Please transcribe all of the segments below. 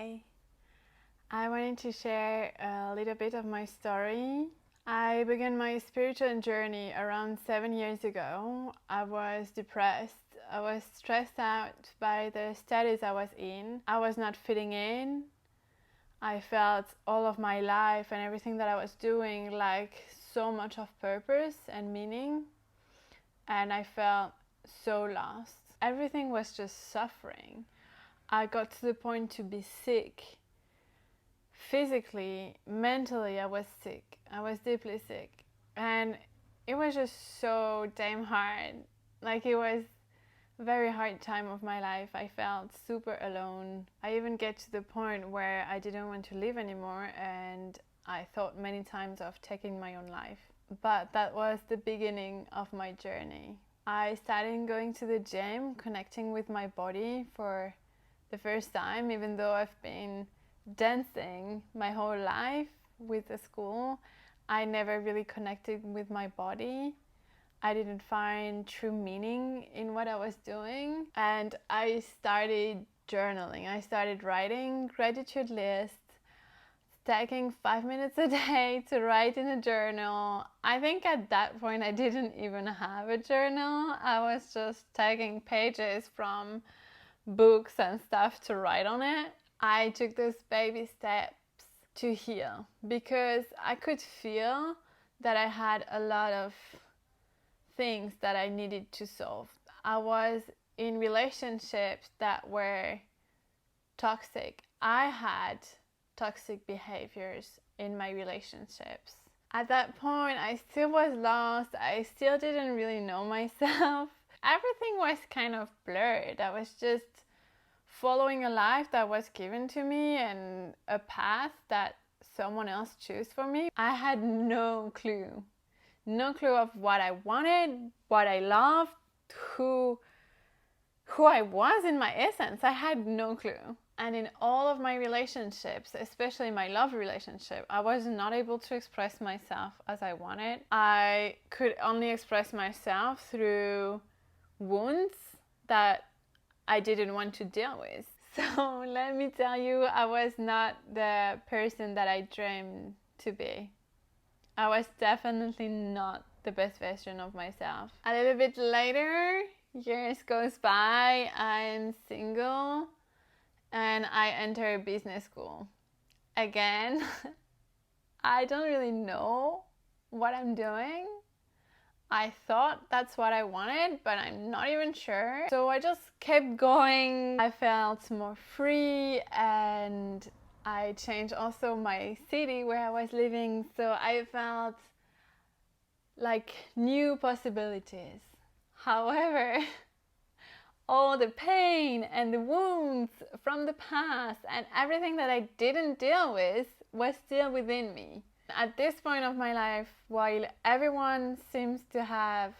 Hi, I wanted to share a little bit of my story. I began my spiritual journey around 7 years ago. I was depressed. I was stressed out by the studies I was in. I was not fitting in. I felt all of my life and everything that I was doing like so much of purpose and meaning. And I felt so lost. Everything was just suffering. I got to the point to be sick. Physically, mentally, I was sick. I was deeply sick. And it was just so damn hard. Like, it was a very hard time of my life. I felt super alone. I even get to the point where I didn't want to live anymore, and I thought many times of taking my own life. But that was the beginning of my journey. I started going to the gym, connecting with my body for the first time, even though I've been dancing my whole life with the school. I never really connected with my body. I didn't find true meaning in what I was doing. And I started journaling. I started writing gratitude lists, taking 5 minutes a day to write in a journal. I think at that point I didn't even have a journal. I was just taking pages from books and stuff to write on it. I took those baby steps to heal because I could feel that I had a lot of things that I needed to solve. I was in relationships that were toxic. I had toxic behaviors in my relationships. At that point, I still was lost. I still didn't really know myself. Everything was kind of blurred. I was just following a life that was given to me and a path that someone else chose for me. I had no clue of what I wanted, what I loved, who I was in my essence. I had no clue. And in all of my relationships, especially my love relationship, I was not able to express myself as I wanted. I could only express myself through wounds that I didn't want to deal with. So let me tell you, I was not the person that I dreamed to be. I was definitely not the best version of myself. A little bit later, years goes by, I'm single and I enter business school. Again, I don't really know what I'm doing. I thought that's what I wanted, but I'm not even sure. So I just kept going. I felt more free, and I changed also my city where I was living. So I felt like new possibilities. However, all the pain and the wounds from the past and everything that I didn't deal with was still within me. At this point of my life, while everyone seems to have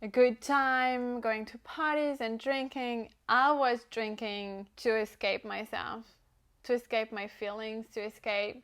a good time going to parties and drinking, I was drinking to escape myself, to escape my feelings, to escape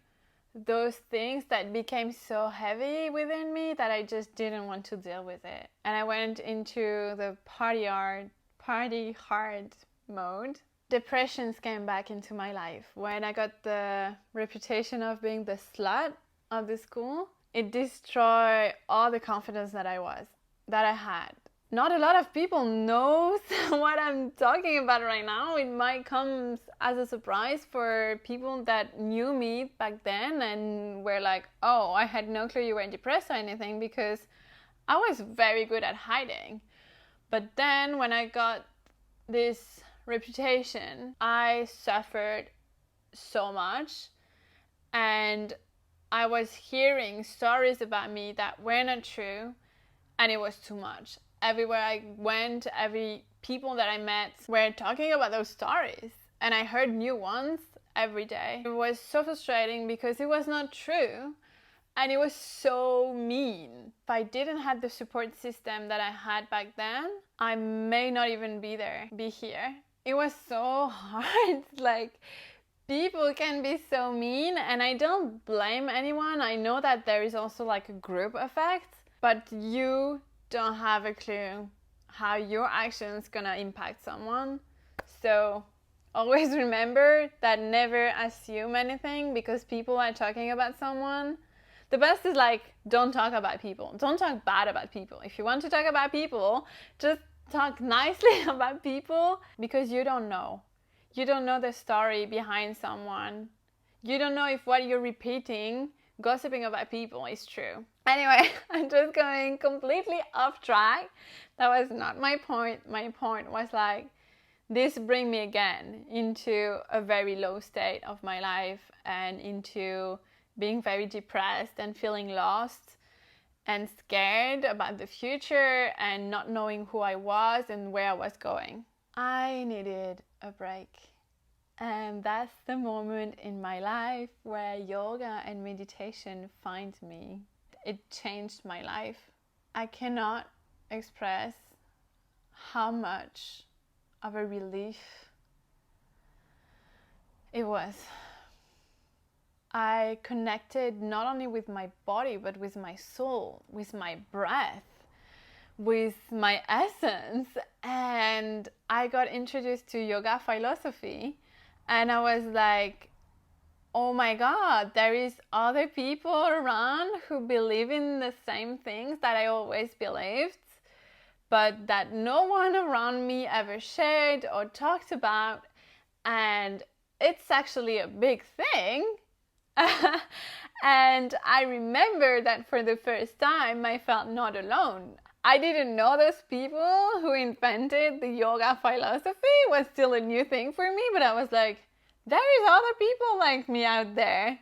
those things that became so heavy within me that I just didn't want to deal with it. And I went into the party hard mode. Depressions came back into my life. When I got the reputation of being the slut of the school, it destroyed all the confidence that I had. Not a lot of people knows what I'm talking about right now. It might come as a surprise for people that knew me back then and were like, oh, I had no clue you were depressed or anything, because I was very good at hiding. But then when I got this reputation, I suffered so much, and I was hearing stories about me that were not true, and it was too much. Everywhere I went, every people that I met were talking about those stories, and I heard new ones every day. It was so frustrating because it was not true, and it was so mean. If I didn't have the support system that I had back then, I may not even be here. It was so hard. Like, people can be so mean, and I don't blame anyone. I know that there is also like a group effect, but you don't have a clue how your actions gonna impact someone. So always remember that never assume anything because people are talking about someone. The best is like, don't talk about people. Don't talk bad about people. If you want to talk about people, just talk nicely about people, because you don't know. You don't know the story behind someone. You don't know if what you're repeating, gossiping about people, is true. Anyway, I'm just going completely off track. That was not my point. My point was like, this bring me again into a very low state of my life and into being very depressed and feeling lost and scared about the future and not knowing who I was and where I was going. I needed a break. And that's the moment in my life where yoga and meditation find me. It changed my life. I cannot express how much of a relief it was. I connected not only with my body, but with my soul, with my breath, with my essence. And I got introduced to yoga philosophy, and I was like, oh my God, there is other people around who believe in the same things that I always believed, but that no one around me ever shared or talked about. And it's actually a big thing. And I remember that for the first time I felt not alone. I didn't know those people who invented the yoga philosophy was still a new thing for me, but I was like, there is other people like me out there.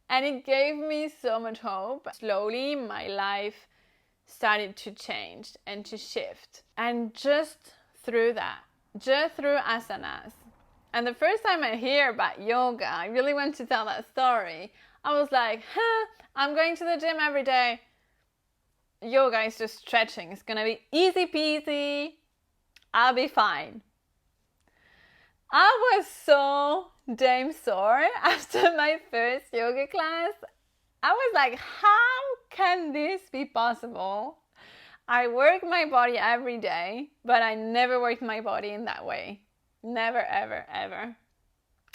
And it gave me so much hope. Slowly my life started to change and to shift. And just through that, just through asanas. And the first time I hear about yoga, I really want to tell that story. I was like, I'm going to the gym every day. Yoga is just stretching. It's gonna be easy peasy. I'll be fine. I was so damn sore after my first yoga class. I was like, how can this be possible? I work my body every day, but I never worked my body in that way. Never, ever, ever.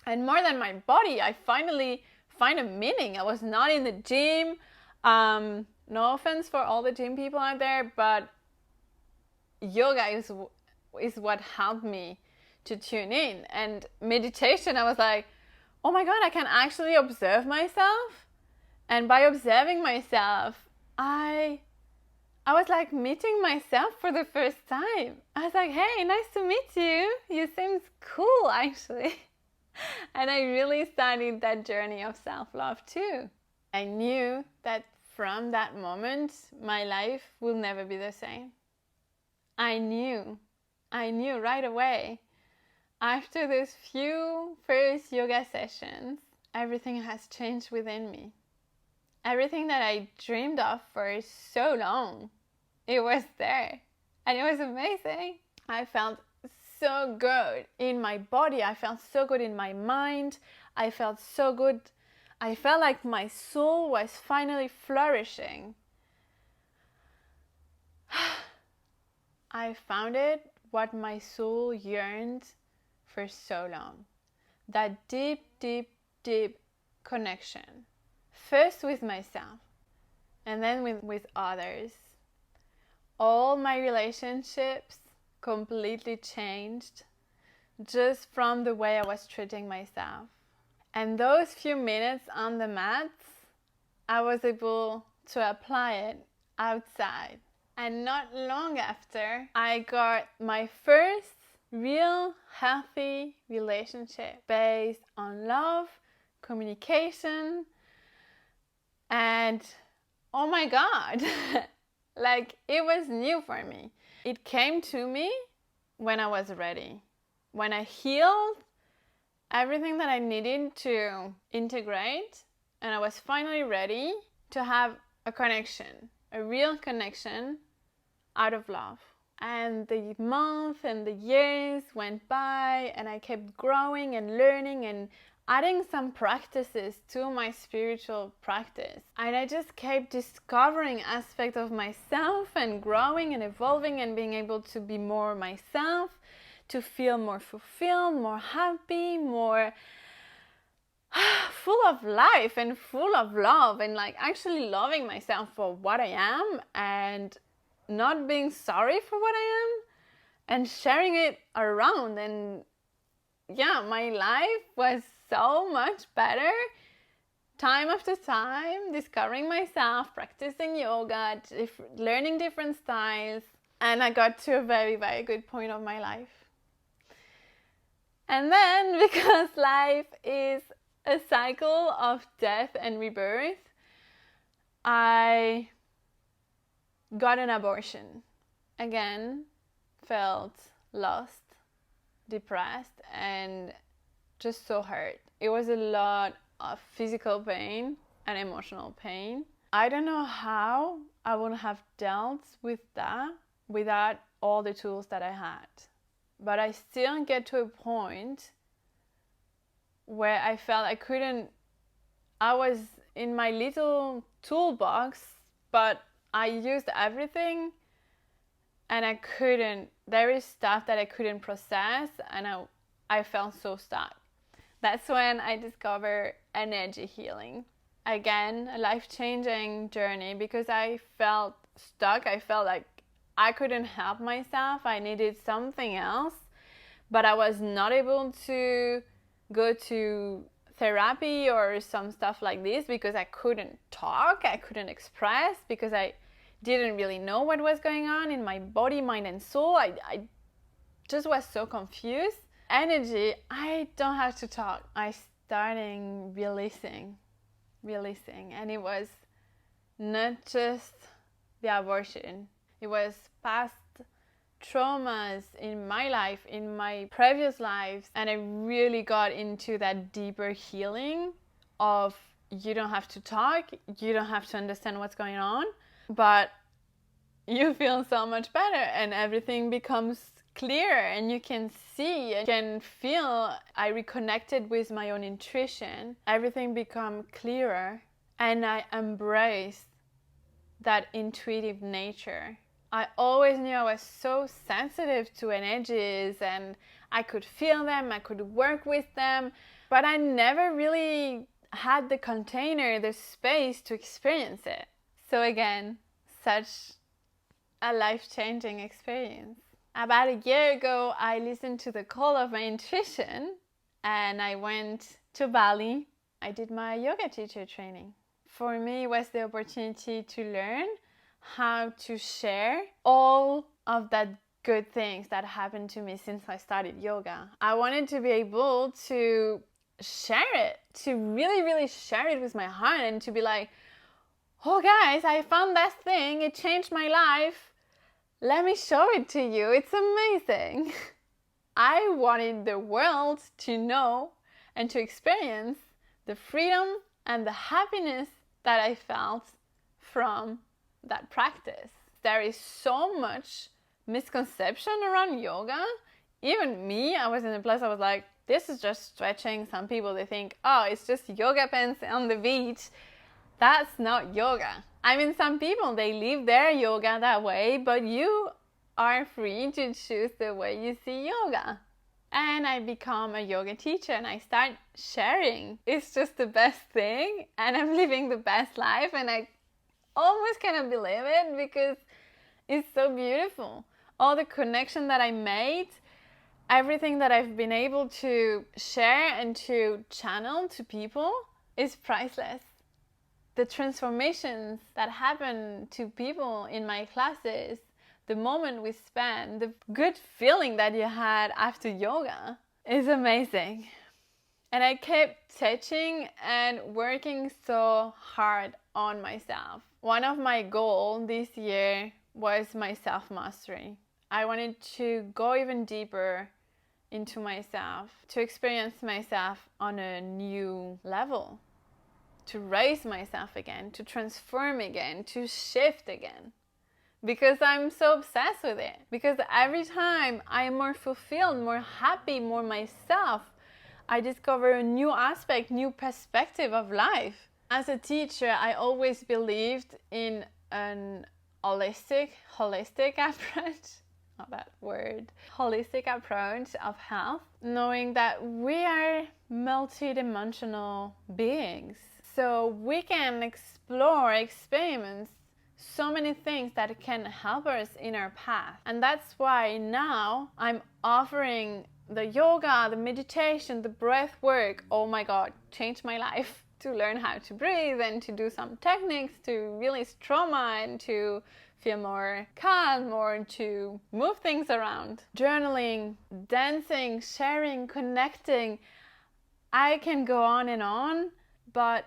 And more than my body, I finally find a meaning. I was not in the gym. No offense for all the gym people out there, but yoga is what helped me to tune in. And meditation, I was like, oh my God, I can actually observe myself. And by observing myself, I was like meeting myself for the first time. I was like, hey, nice to meet you. You seem cool, actually. And I really started that journey of self-love too. I knew that from that moment, my life will never be the same. I knew right away. After those few first yoga sessions, everything has changed within me. Everything that I dreamed of for so long, it was there. And it was amazing. I felt so good in my body. I felt so good in my mind. I felt so good. I felt like my soul was finally flourishing. I found it what my soul yearned for so long. That deep, deep, deep connection. First with myself, and then with others. All my relationships completely changed just from the way I was treating myself. And those few minutes on the mats, I was able to apply it outside. And not long after, I got my first real healthy relationship based on love, communication, and oh my God, like it was new for me. It came to me when I was ready. When I healed everything that I needed to integrate, and I was finally ready to have a connection, a real connection out of love. And the months and the years went by, and I kept growing and learning and adding some practices to my spiritual practice. And I just kept discovering aspects of myself and growing and evolving and being able to be more myself, to feel more fulfilled, more happy, more full of life and full of love, and like actually loving myself for what I am and not being sorry for what I am and sharing it around. And yeah, my life was so much better time after time, discovering myself, practicing yoga, learning different styles, and I got to a very, very good point of my life. And then, because life is a cycle of death and rebirth, I got an abortion. Again, felt lost, depressed, and just so hurt. It was a lot of physical pain and emotional pain. I don't know how I would have dealt with that without all the tools that I had. But I still get to a point where I felt I was in my little toolbox, but I used everything and there is stuff that I couldn't process, and I felt so stuck. That's when I discovered energy healing. Again, a life-changing journey, because I felt stuck. I felt like I couldn't help myself. I needed something else, but I was not able to go to therapy or some stuff like this because I couldn't talk, I couldn't express, because I didn't really know what was going on in my body, mind, and soul. I just was so confused. Energy, I don't have to talk. I started releasing, and it was not just the abortion. It was past traumas in my life, in my previous lives, and I really got into that deeper healing of you don't have to talk, you don't have to understand what's going on, but you feel so much better and everything becomes clear and you can see and can feel. I reconnected with my own intuition. Everything became clearer and I embraced that intuitive nature. I always knew I was so sensitive to energies and I could feel them, I could work with them, but I never really had the container, the space to experience it. So again, such a life-changing experience. About a year ago, I listened to the call of my intuition and I went to Bali. I did my yoga teacher training. For me, it was the opportunity to learn how to share all of that good things that happened to me since I started yoga. I wanted to be able to share it, to really, really share it with my heart and to be like, oh guys, I found that thing, it changed my life. Let me show it to you, it's amazing. I wanted the world to know and to experience the freedom and the happiness that I felt from that practice. There is so much misconception around yoga. Even me, I was in a place I was like, this is just stretching. Some people, they think, oh, it's just yoga pants on the beach. That's not yoga. I mean, some people, they live their yoga that way, but you are free to choose the way you see yoga. And I become a yoga teacher and I start sharing. It's just the best thing and I'm living the best life and I almost cannot believe it because it's so beautiful. All the connection that I made, everything that I've been able to share and to channel to people is priceless. The transformations that happen to people in my classes, the moment we spend, the good feeling that you had after yoga is amazing. And I kept teaching and working so hard on myself. One of my goals this year was my self-mastery. I wanted to go even deeper into myself, to experience myself on a new level, to raise myself again, to transform again, to shift again. Because I'm so obsessed with it. Because every time I am more fulfilled, more happy, more myself, I discover a new aspect, new perspective of life. As a teacher, I always believed in an holistic approach. that word, holistic approach of health, knowing that we are multidimensional beings. So we can explore, experiment so many things that can help us in our path. And that's why now I'm offering the yoga, the meditation, the breath work. Oh my God, changed my life. To learn how to breathe and to do some techniques to release trauma and to feel more calm or to move things around. Journaling, dancing, sharing, connecting. I can go on, but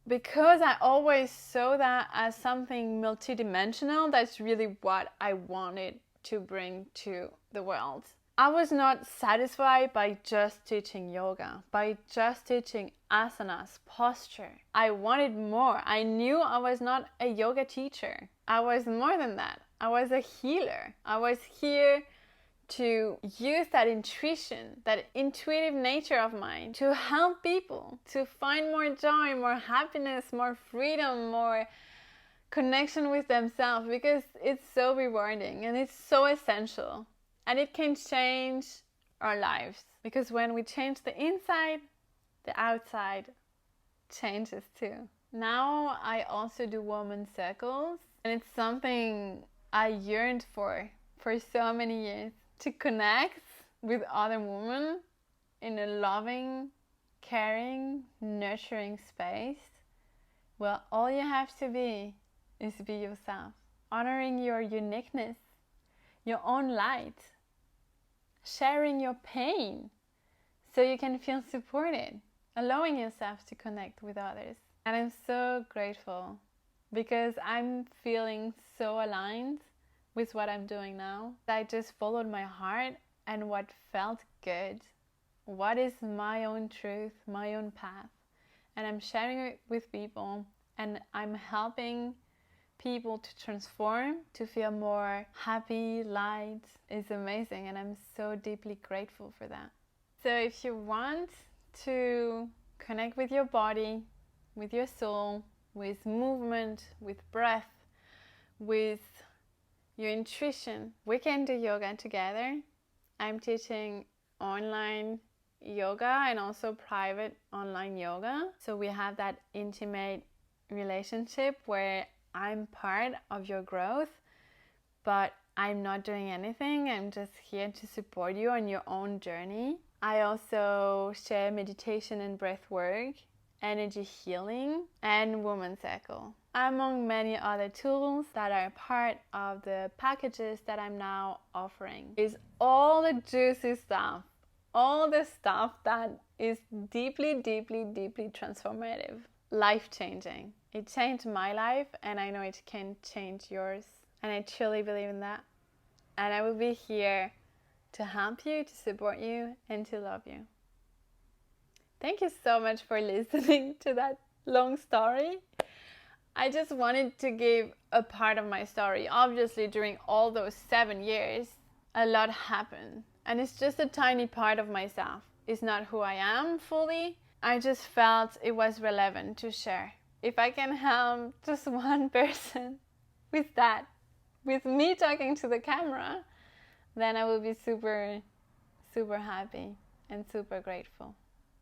because I always saw that as something multidimensional, that's really what I wanted to bring to the world. I was not satisfied by just teaching yoga, by just teaching asanas, posture. I wanted more. I knew I was not a yoga teacher. I was more than that. I was a healer. I was here to use that intuition, that intuitive nature of mine to help people to find more joy, more happiness, more freedom, more connection with themselves, because it's so rewarding and it's so essential. And it can change our lives, because when we change the inside, the outside changes too. Now I also do women's circles, and it's something I yearned for so many years, to connect with other women in a loving, caring, nurturing space where all you have to be is be yourself, honoring your uniqueness, your own light, sharing your pain so you can feel supported, allowing yourself to connect with others. And I'm so grateful because I'm feeling so aligned with what I'm doing now. I just followed my heart and what felt good, what is my own truth, my own path, and I'm sharing it with people, and I'm helping people to transform, to feel more happy, light. It's amazing, and I'm so deeply grateful for that. So if you want to connect with your body, with your soul, with movement, with breath, with your intuition, we can do yoga together. I'm teaching online yoga and also private online yoga. So we have that intimate relationship where I'm part of your growth, but I'm not doing anything. I'm just here to support you on your own journey. I also share meditation and breath work, energy healing, and women's cycle, among many other tools that are part of the packages that I'm now offering. Is all the juicy stuff, all the stuff that is deeply, deeply, deeply transformative, life-changing. It changed my life, and I know it can change yours, and I truly believe in that. And I will be here to help you, to support you, and to love you. Thank you so much for listening to that long story. I just wanted to give a part of my story. Obviously, during all those 7 years, a lot happened. And it's just a tiny part of myself. It's not who I am fully. I just felt it was relevant to share. If I can help just one person with that, with me talking to the camera, then I will be super, super happy and super grateful.